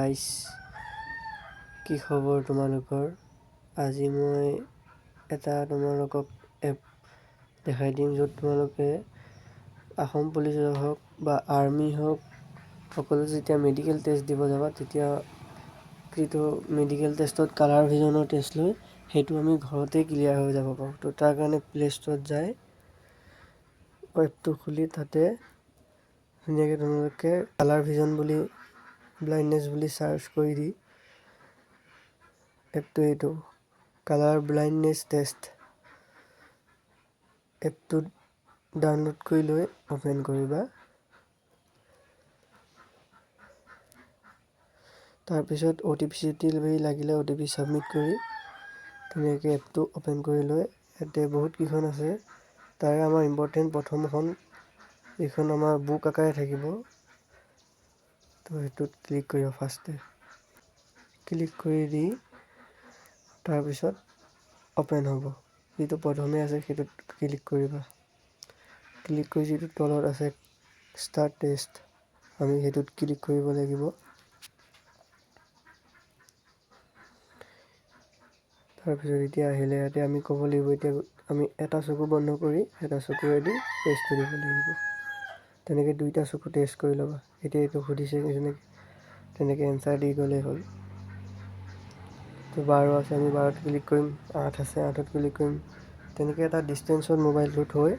Guys, কি খবৰ তোমালোকৰ? আজি মই এটা তোমালোকক এপ দেখাই দিম য'ত তোমালোকে অসম পুলিচৰ হওক বা আৰ্মি হওক সকলো যেতিয়া মেডিকেল টেষ্ট দিব যাবা তেতিয়া যিটো মেডিকেল টেষ্টত কালাৰ ভিজনৰ টেষ্ট লৈ সেইটো আমি ঘৰতে ক্লিয়াৰ হৈ যাব পাৰোঁ। তো তাৰ কাৰণে প্লে ষ্ট'ৰত যায় এপটো খুলি তাতে ধুনীয়াকৈ তোমালোকে কালাৰ ভিজন বুলি ব্লাইণ্ডনেছ বুলি চাৰ্চ কৰি দি এপটো এইটো কালাৰ ব্লাইণ্ডনেছ টেষ্ট এপটো ডাউনলোড কৰি লৈ অ'পেন কৰিবা। তাৰপিছত OTP লাগিলে OTP ছাবমিট কৰি ধুনীয়াকৈ এপটো অ'পেন কৰি লৈ ইয়াতে বহুত কেইখন আছে। তাৰে আমাৰ ইম্পৰ্টেণ্ট প্ৰথমখন এইখন আমাৰ বুক আকাৰে থাকিব। তো সেইটোত ক্লিক কৰিবা ফাৰ্ষ্টে। ক্লিক কৰি দি তাৰপিছত অ'পেন হ'ব। যিটো প্ৰথমে আছে সেইটোত ক্লিক কৰিবা। ক্লিক কৰি যিটো তলত আছে ষ্টাৰ্ট টেষ্ট আমি সেইটোত ক্লিক কৰিব লাগিব। তাৰপিছত এতিয়া আহিলে ইয়াতে আমি ক'ব লাগিব এতিয়া আমি এটা চকু বন্ধ কৰি এটা চকুৰেদি টেষ্টটো দিব লাগিব। তেনেকৈ দুইটা চকু টেষ্ট কৰি ল'বা। এতিয়া এইটো সুধিছে তেনেকৈ এনচাৰ দি গ'লেই হ'ল। তো 12 আছে আমি 12ত ক্লিক কৰিম, 8 আছে 8ত ক্লিক কৰিম। তেনেকৈ এটা ডিষ্টেঞ্চত মোবাইলটো থৈ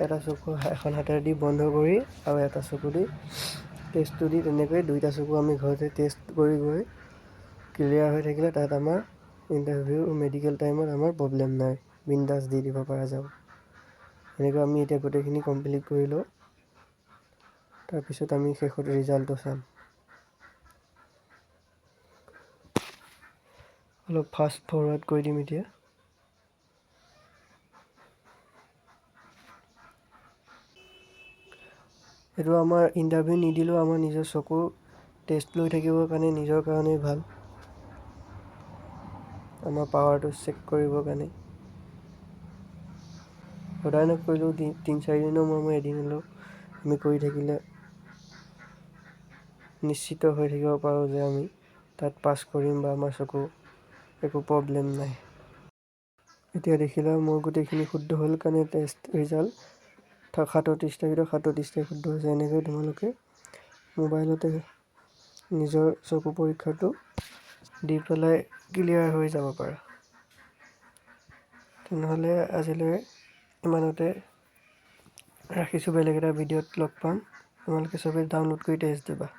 এটা চকু এখন হাতেৰে দি বন্ধ কৰি আৰু এটা চকু দি টেষ্টটো দি তেনেকৈ দুইটা চকু আমি ঘৰতে টেষ্ট কৰি গৈ ক্লিয়াৰ হৈ থাকিলে তাত আমাৰ ইণ্টাৰভিউ মেডিকেল টাইমত আমাৰ প্ৰব্লেম নাই, বিন্দাছ দি দিব পৰা যাব। এনেকৈ আমি এতিয়া গোটেইখিনি কমপ্লিট কৰি লওঁ। তাৰপিছত আমি শেষত ৰিজাল্টটো চাম। অলপ ফাষ্ট ফৰৱাৰ্ড কৰি দিম এতিয়া। এইটো আমাৰ ইণ্টাৰভিউ নিদিলেও আমাৰ নিজৰ চকুৰ টেষ্ট লৈ থাকিবৰ কাৰণে নিজৰ কাৰণেই ভাল। আমাৰ পাৱাৰটো চেক কৰিবৰ কাৰণে সদায় নকৰিলেও 3-4 দিনৰ মূৰে এদিন হ'লেও আমি কৰি থাকিলে নিশ্চিত হৈ থাকিব পাৰোঁ যে আমি তাত পাছ কৰিম বা আমাৰ চকু একো প্ৰব্লেম নাই। এতিয়া দেখিলা মোৰ গোটেইখিনি শুদ্ধ হ'ল কাৰণে টেষ্ট ৰিজাল্ট 37টা ভিতৰত 37টাই শুদ্ধ হৈছে। এনেকৈ তোমালোকে মোবাইলতে নিজৰ চকু পৰীক্ষাটো দি পেলাই ক্লিয়াৰ হৈ যাব পাৰা। তেনেহ'লে আজিলৈ ইমানতে ৰাখিছোঁ। বেলেগ এটা ভিডিঅ'ত লগ পাম। তোমালোকে চবেই ডাউনলোড কৰি টেষ্ট দিবা।